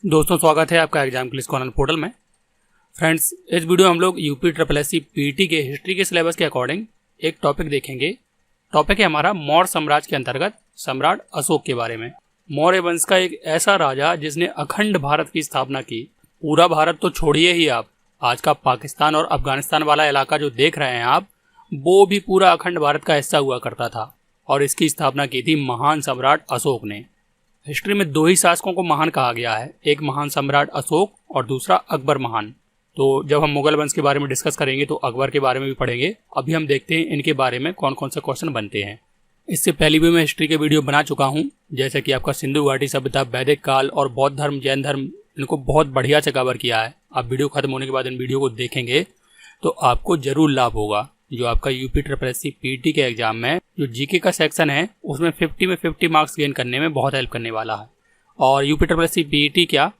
दोस्तों, स्वागत है आपका एग्जाम क्लिस कॉर्नर पोर्टल में। फ्रेंड्स, इस वीडियो में हम लोग यूपी SSC पीटी के हिस्ट्री के सिलेबस के अकॉर्डिंग एक टॉपिक देखेंगे। टॉपिक है हमारा मौर्य साम्राज्य के अंतर्गत सम्राट अशोक के बारे में। मौर्य वंश का एक ऐसा राजा जिसने अखंड भारत की स्थापना की। पूरा भारत तो छोड़िए ही, आप आज का पाकिस्तान और अफगानिस्तान वाला इलाका जो देख रहे हैं आप, वो भी पूरा अखंड भारत का हिस्सा हुआ करता था और इसकी स्थापना की थी महान सम्राट अशोक ने। हिस्ट्री में दो ही शासकों को महान कहा गया है, एक महान सम्राट अशोक और दूसरा अकबर महान। तो जब हम मुगल वंश के बारे में डिस्कस करेंगे तो अकबर के बारे में भी पढ़ेंगे। अभी हम देखते हैं इनके बारे में कौन कौन से क्वेश्चन बनते हैं। इससे पहले भी मैं हिस्ट्री के वीडियो बना चुका हूं, जैसे कि आपका सिंधु घाटी सभ्यता, वैदिक काल और बौद्ध धर्म, जैन धर्म, इनको बहुत बढ़िया से कवर किया है। आप वीडियो खत्म होने के बाद इन वीडियो को देखेंगे तो आपको जरूर लाभ होगा। जो आपका यूपी SSC पीटी के एग्जाम में जो जीके का सेक्शन है उसमें 50 में 50 मार्क्स गेन करने में बहुत हेल्प करने वाला है। और यूपी SSC पीटी क्या,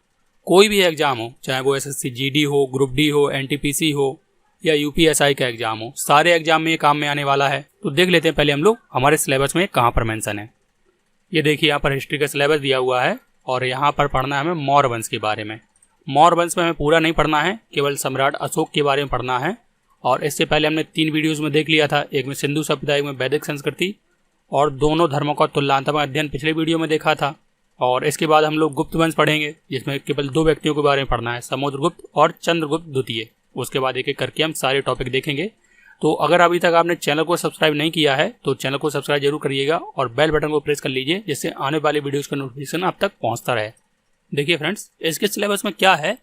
कोई भी एग्जाम हो, चाहे वो SSC GD हो, ग्रुप डी हो, NTPC हो या UPSI का एग्जाम हो, सारे एग्जाम में ये काम में आने वाला है। तो देख लेते हैं पहले हम लोग हमारे सिलेबस में कहाँ पर मेंशन है। ये देखिए, यहाँ पर हिस्ट्री का सिलेबस दिया हुआ है और यहाँ पर पढ़ना है हमें मौर्य वंश के बारे में। मौर्य वंश में हमें पूरा नहीं पढ़ना है, केवल सम्राट अशोक के बारे में पढ़ना है। और इससे पहले हमने 3 वीडियोज़ में देख लिया था, एक में सिंधु सभ्यता, एक में वैदिक संस्कृति, और दोनों धर्मों का तुलनात्मक अध्ययन पिछले वीडियो में देखा था। और इसके बाद हम लोग गुप्त वंश पढ़ेंगे, जिसमें केवल 2 व्यक्तियों के बारे में पढ़ना है, समुद्रगुप्त और चंद्रगुप्त द्वितीय। उसके बाद एक एक करके हम सारे टॉपिक देखेंगे। तो अगर अभी तक आपने चैनल को सब्सक्राइब नहीं किया है तो चैनल को सब्सक्राइब जरूर करिएगा और बेल बटन को प्रेस कर लीजिए, जिससे आने वाले वीडियोज़ का नोटिफिकेशन आप तक पहुँचता रहे। देखिए फ्रेंड्स, इसके सिलेबस में क्या है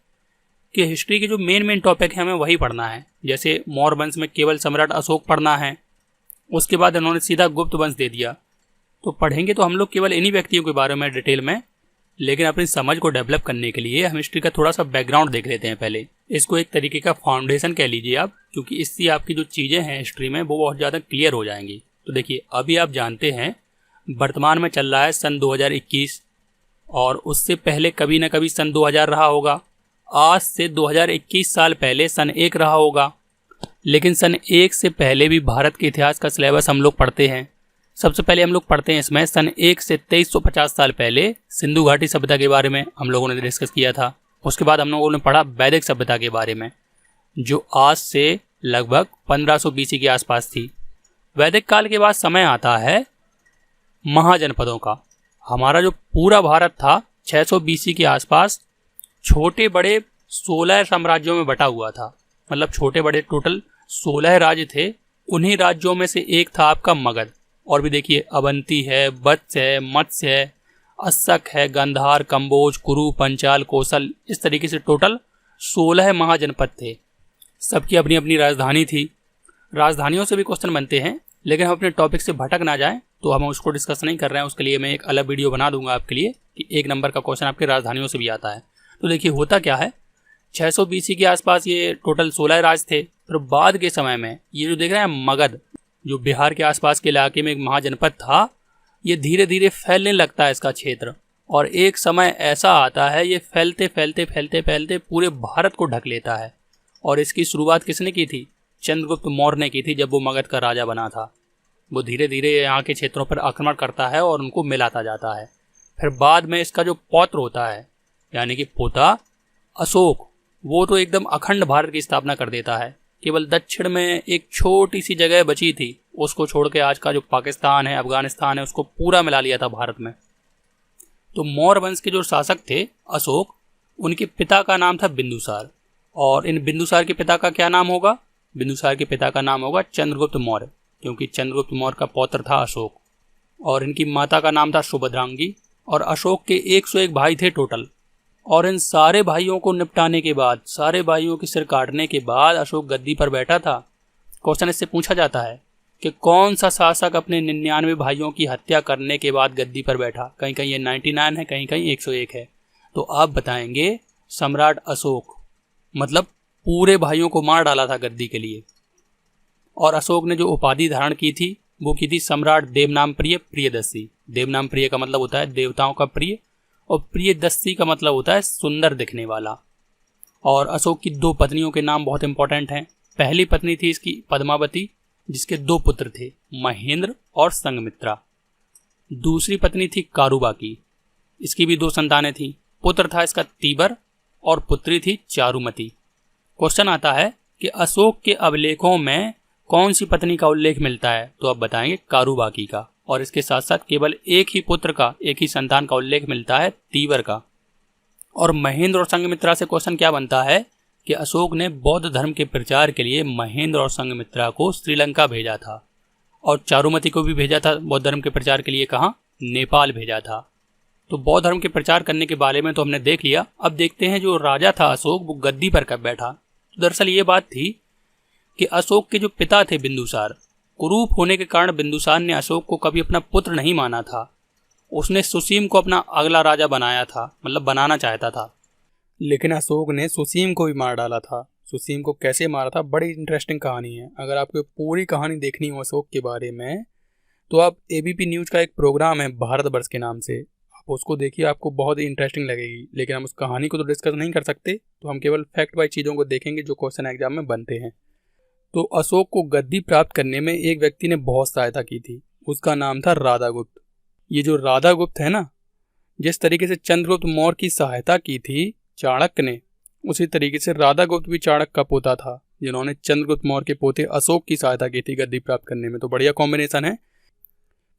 कि हिस्ट्री के जो मेन टॉपिक है हमें वही पढ़ना है। जैसे मौर्य वंश में केवल सम्राट अशोक पढ़ना है, उसके बाद उन्होंने सीधा गुप्त वंश दे दिया। तो पढ़ेंगे तो हम लोग केवल इन्हीं व्यक्तियों के बारे में डिटेल में, लेकिन अपनी समझ को डेवलप करने के लिए हम हिस्ट्री का थोड़ा सा बैकग्राउंड देख लेते हैं पहले। इसको एक तरीके का फाउंडेशन कह लीजिए आप, क्योंकि इससे आपकी जो चीज़ें हैं हिस्ट्री में वो बहुत ज़्यादा क्लियर हो जाएंगी। तो देखिए, अभी आप जानते हैं वर्तमान में चल रहा है सन 2021, और उससे पहले कभी ना कभी सन 2000 रहा होगा। आज से 2021 साल पहले सन 1 रहा होगा, लेकिन सन 1 से पहले भी भारत के इतिहास का सिलेबस हम लोग पढ़ते हैं। सबसे पहले हम लोग पढ़ते हैं इसमें सन 1 से 2350 साल पहले सिंधु घाटी सभ्यता के बारे में हम लोगों ने डिस्कस किया था। उसके बाद हम लोगों ने पढ़ा वैदिक सभ्यता के बारे में, जो आज से लगभग 1500 BC के आसपास थी। वैदिक काल के बाद समय आता है महाजनपदों का। हमारा जो पूरा भारत था 600 BC के आसपास छोटे बड़े 16 साम्राज्यों में बटा हुआ था। मतलब छोटे बड़े टोटल 16 राज्य थे। उन्हीं राज्यों में से एक था आपका मगध। और भी देखिए, अवंती है, वत्स है, मत्स्य है, अस्सक है, गंधार, कंबोज, कुरु, पंचाल, कौशल, इस तरीके से टोटल 16 महाजनपद थे। सबकी अपनी अपनी राजधानी थी। राजधानियों से भी क्वेश्चन बनते हैं, लेकिन हम अपने टॉपिक से भटक ना जाएं तो हम उसको डिस्कस नहीं कर रहे हैं। उसके लिए मैं एक अलग वीडियो बना दूंगा आपके लिए कि 1 नंबर का क्वेश्चन आपके राजधानियों से भी आता है। तो देखिए, होता क्या है, 600 BC के आसपास ये टोटल 16 राज थे। फिर बाद के समय में ये जो देख रहे हैं मगध, जो बिहार के आसपास के इलाके में एक महाजनपद था, ये धीरे धीरे फैलने लगता है इसका क्षेत्र। और एक समय ऐसा आता है ये फैलते फैलते फैलते फैलते पूरे भारत को ढक लेता है। और इसकी शुरुआत किसने की थी? चंद्रगुप्त मौर्य ने की थी, जब वो मगध का राजा बना था। वो धीरे धीरे यहाँ के क्षेत्रों पर आक्रमण करता है और उनको मिलाता जाता है। फिर बाद में इसका जो पौत्र होता है, यानी कि पोता अशोक, वो तो एकदम अखंड भारत की स्थापना कर देता है। केवल दक्षिण में एक छोटी सी जगह बची थी, उसको छोड़ के आज का जो पाकिस्तान है, अफगानिस्तान है, उसको पूरा मिला लिया था भारत में। तो मौर्य वंश के जो शासक थे अशोक, उनके पिता का नाम था बिंदुसार। और इन बिंदुसार के पिता का क्या नाम होगा? बिंदुसार के पिता का नाम होगा चंद्रगुप्त मौर्य, क्योंकि चंद्रगुप्त मौर्य का पौत्र था अशोक। और इनकी माता का नाम था सुभद्रांगी। और अशोक के 101 भाई थे टोटल। और इन सारे भाइयों को निपटाने के बाद, सारे भाइयों के सिर काटने के बाद अशोक गद्दी पर बैठा था। क्वेश्चन इससे पूछा जाता है कि कौन सा शासक अपने 99 भाइयों की हत्या करने के बाद गद्दी पर बैठा? कहीं कहीं ये 99 है, कहीं कहीं 101 है। तो आप बताएंगे सम्राट अशोक, मतलब पूरे भाइयों को मार डाला था गद्दी के लिए। और अशोक ने जो उपाधि धारण की थी वो की थी सम्राट देवनाम प्रिय प्रियदर्शी। देवनाम प्रिय का मतलब होता है देवताओं का प्रिय, और प्रियदर्शी का मतलब होता है सुंदर दिखने वाला। और अशोक की 2 पत्नियों के नाम बहुत इंपॉर्टेंट हैं। पहली पत्नी थी इसकी पद्मावती, जिसके 2 पुत्र थे, महेंद्र और संघमित्रा। दूसरी पत्नी थी कारुबाकी, इसकी भी 2 संतानें थी। पुत्र था इसका तीबर और पुत्री थी चारुमती। क्वेश्चन आता है कि अशोक के अभिलेखों में कौन सी पत्नी का उल्लेख मिलता है? तो आप बताएंगे कारुबाकी का। और इसके साथ साथ केवल एक ही पुत्र का, एक ही संतान का उल्लेख मिलता है, तीबर का। और महेंद्र और संघमित्रा से क्वेश्चन क्या बनता है कि अशोक ने बौद्ध धर्म के प्रचार के लिए महेंद्र और संघमित्रा को श्रीलंका भेजा था और चारुमती को भी भेजा था बौद्ध धर्म के प्रचार के लिए। कहाँ? नेपाल भेजा था। तो बौद्ध धर्म के प्रचार करने के बारे में तो हमने देख लिया। अब देखते हैं जो राजा था अशोक, वो गद्दी पर कब बैठा। तो दरअसल ये बात थी कि अशोक के जो पिता थे बिंदुसार, कुरूप होने के कारण बिंदुसार ने अशोक को कभी अपना पुत्र नहीं माना था। उसने सुसीम को अपना अगला राजा बनाया था, मतलब बनाना चाहता था, लेकिन अशोक ने सुसीम को भी मार डाला था। सुसीम को कैसे मारा था, बड़ी इंटरेस्टिंग कहानी है। अगर आपको पूरी कहानी देखनी हो अशोक के बारे में तो आप एबीपी न्यूज का एक प्रोग्राम है भारतवर्ष के नाम से, आप उसको देखिए, आपको बहुत ही इंटरेस्टिंग लगेगी। लेकिन हम उस कहानी को तो डिस्कस नहीं कर सकते, तो हम केवल फैक्ट वाइज चीज़ों को देखेंगे जो क्वेश्चन एग्जाम में बनते हैं। तो अशोक को गद्दी प्राप्त करने में एक व्यक्ति ने बहुत सहायता की थी, उसका नाम था राधागुप्त। ये जो राधागुप्त है ना, जिस तरीके से चंद्रगुप्त मौर्य की सहायता की थी चाणक्य ने, उसी तरीके से राधागुप्त भी चाणक्य का पोता था, जिन्होंने चंद्रगुप्त मौर्य के पोते अशोक की सहायता की थी गद्दी प्राप्त करने में। तो बढ़िया कॉम्बिनेशन है।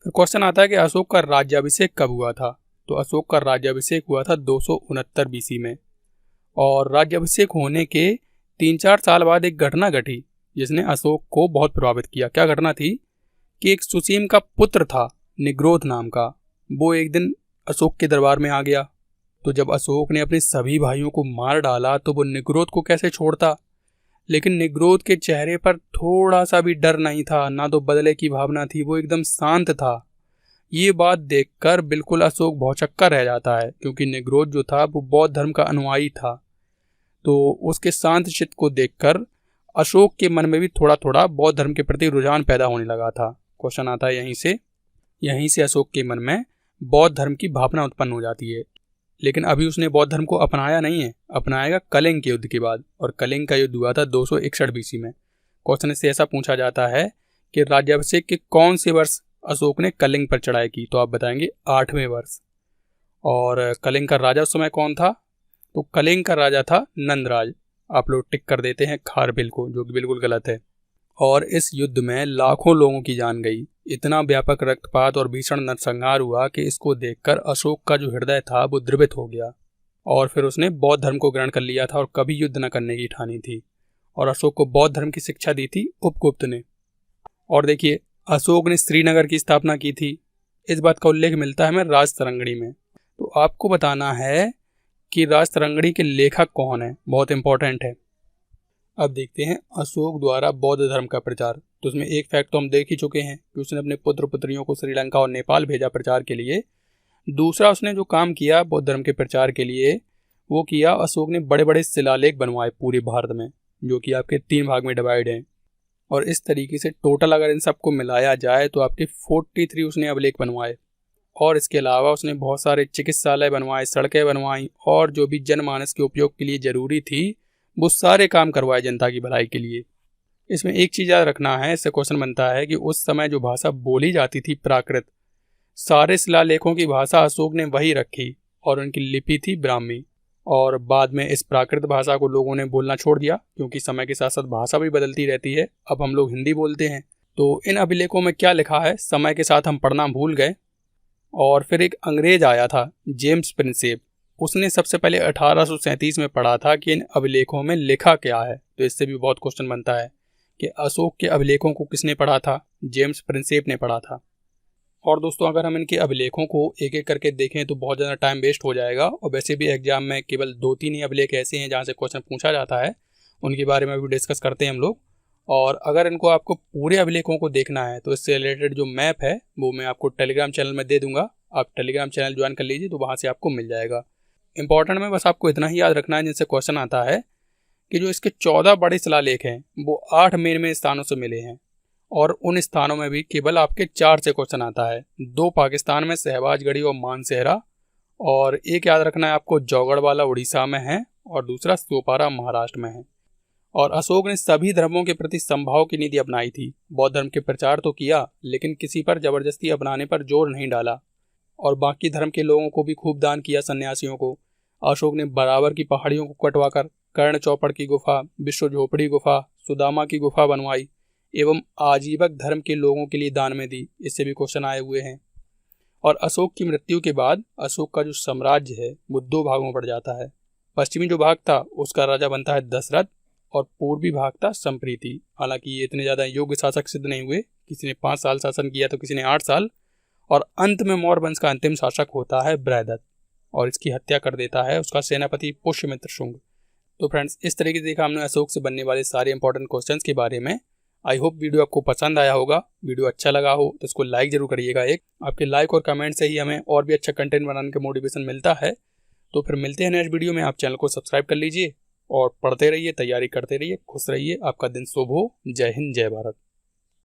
फिर क्वेश्चन आता है कि अशोक का राज्याभिषेक कब हुआ था? तो अशोक का राज्याभिषेक हुआ था 269 बीसी में। और राज्याभिषेक होने के 3-4 साल बाद एक घटना घटी जिसने अशोक को बहुत प्रभावित किया। क्या घटना थी कि एक सुसीम का पुत्र था निग्रोध नाम का, वो एक दिन अशोक के दरबार में आ गया। तो जब अशोक ने अपने सभी भाइयों को मार डाला तो वो निग्रोध को कैसे छोड़ता। लेकिन निग्रोध के चेहरे पर थोड़ा सा भी डर नहीं था, ना तो बदले की भावना थी, वो एकदम शांत था। ये बात देखकर बिल्कुल अशोक भौचक्का रह जाता है, क्योंकि निग्रोध जो था वो बौद्ध धर्म का अनुयायी था। तो उसके शांत चित्त को देखकर अशोक के मन में भी थोड़ा थोड़ा बौद्ध धर्म के प्रति रुझान पैदा होने लगा था। क्वेश्चन आता है यहीं से अशोक के मन में बौद्ध धर्म की भावना उत्पन्न हो जाती है। लेकिन अभी उसने बौद्ध धर्म को अपनाया नहीं है, अपनाएगा कलिंग के युद्ध के बाद। और कलिंग का युद्ध हुआ था 261 बीसी में। क्वेश्चन से ऐसा पूछा जाता है कि राज्याभिषेक के कौन से वर्ष अशोक ने कलिंग पर चढ़ाई की? तो आप बताएंगे 8वें वर्ष। और कलिंग का राजा उस समय कौन था? तो कलिंग का राजा था नंदराज। आप लोग टिक कर देते हैं खारबिल को, जो कि बिल्कुल गलत है। और इस युद्ध में लाखों लोगों की जान गई। इतना व्यापक रक्तपात और भीषण नरसंहार हुआ कि इसको देखकर अशोक का जो हृदय था वो द्रवित हो गया। और फिर उसने बौद्ध धर्म को ग्रहण कर लिया था और कभी युद्ध न करने की ठानी थी। और अशोक को बौद्ध धर्म की शिक्षा दी थी उपगुप्त ने। और देखिए, अशोक ने श्रीनगर की स्थापना की थी। इस बात का उल्लेख मिलता है हमें राजतरंगिणी में। तो आपको बताना है कि राजतरंगिणी के लेखक कौन है, बहुत इंपॉर्टेंट है। अब देखते हैं अशोक द्वारा बौद्ध धर्म का प्रचार। तो उसमें एक फैक्ट तो हम देख ही चुके हैं कि उसने अपने पुत्र पुत्रियों को श्रीलंका और नेपाल भेजा प्रचार के लिए। दूसरा, उसने जो काम किया बौद्ध धर्म के प्रचार के लिए, वो किया अशोक ने बड़े बड़े शिलालेख बनवाए पूरे भारत में, जो कि आपके 3 भाग में डिवाइड हैं। और इस तरीके से टोटल अगर इन सबको मिलाया जाए तो आपके 43 उसने अभिलेख बनवाए। और इसके अलावा उसने बहुत सारे चिकित्सालय बनवाए, सड़कें बनवाई, और जो भी जनमानस के उपयोग के लिए जरूरी थी वो सारे काम करवाए जनता की भलाई के लिए। इसमें एक चीज़ याद रखना है, इससे क्वेश्चन बनता है कि उस समय जो भाषा बोली जाती थी प्राकृत, सारे शिलालेखों की भाषा अशोक ने वही रखी और उनकी लिपि थी ब्राह्मी। और बाद में इस प्राकृत भाषा को लोगों ने बोलना छोड़ दिया, क्योंकि समय के साथ साथ भाषा भी बदलती रहती है। अब हम लोग हिंदी बोलते हैं। तो इन अभिलेखों में क्या लिखा है, समय के साथ हम पढ़ना भूल गए। और फिर एक अंग्रेज आया था जेम्स प्रिंसेप, उसने सबसे पहले 1837 में पढ़ा था कि इन अभिलेखों में लिखा क्या है। तो इससे भी बहुत क्वेश्चन बनता है कि अशोक के अभिलेखों को किसने पढ़ा था? जेम्स प्रिंसेप ने पढ़ा था। और दोस्तों, अगर हम इनके अभिलेखों को एक एक करके देखें तो बहुत ज़्यादा टाइम वेस्ट हो जाएगा। और वैसे भी एग्जाम में केवल 2-3 ही अभिलेख ऐसे हैं जहाँ से क्वेश्चन पूछा जाता है, उनके बारे में भी डिस्कस करते हैं हम लोग। और अगर इनको आपको पूरे अभिलेखों को देखना है तो इससे रिलेटेड जो मैप है वो मैं आपको टेलीग्राम चैनल में दे दूंगा। आप टेलीग्राम चैनल ज्वाइन कर लीजिए, तो वहाँ से आपको मिल जाएगा। इंपॉर्टेंट में बस आपको इतना ही याद रखना है जिनसे क्वेश्चन आता है कि जो इसके 14 बड़े शिलालेख हैं वो 8 मेन स्थानों से मिले हैं। और उन स्थानों में भी केवल आपके 4 से क्वेश्चन आता है। 2 पाकिस्तान में शहबाजगढ़ी और मानसेहरा, और एक याद रखना है आपको जौगढ़ वाला उड़ीसा में है, और दूसरा सोपारा महाराष्ट्र में है। और अशोक ने सभी धर्मों के प्रति समभाव की नीति अपनाई थी। बौद्ध धर्म के प्रचार तो किया, लेकिन किसी पर जबरदस्ती अपनाने पर जोर नहीं डाला। और बाकी धर्म के लोगों को भी खूब दान किया सन्यासियों को। अशोक ने बराबर की पहाड़ियों को कटवाकर कर्ण चौपड़ की गुफा, विश्व झोपड़ी गुफा, सुदामा की गुफा बनवाई एवं आजीवक धर्म के लोगों के लिए दान में दी। इससे भी क्वेश्चन आए हुए हैं। और अशोक की मृत्यु के बाद अशोक का जो साम्राज्य है वो 2 भागों में बढ़ जाता है। पश्चिमी जो भाग था उसका राजा बनता है दशरथ और पूर्वी भाग था संप्रीति। हालांकि ये इतने ज्यादा योग्य शासक सिद्ध नहीं हुए, किसी ने 5 साल शासन किया तो किसी ने 8 साल। और अंत में मौर्य वंश का अंतिम शासक होता है बृहदत्त और इसकी हत्या कर देता है उसका सेनापति पुष्यमित्र शुंग। तो फ्रेंड्स, इस तरीके से देखा हमने अशोक से बनने वाले सारे इंपॉर्टेंट क्वेश्चंस के बारे में। आई होप वीडियो आपको पसंद आया होगा। वीडियो अच्छा लगा हो तो इसको लाइक जरूर करिएगा। एक आपके लाइक और कमेंट से ही हमें और भी अच्छा कंटेंट बनाने का मोटिवेशन मिलता है। तो फिर मिलते हैं नेक्स्ट वीडियो में। आप चैनल को सब्सक्राइब कर लीजिए और पढ़ते रहिए, तैयारी करते रहिए, खुश रहिए। आपका दिन शुभ हो। जय हिंद, जय भारत।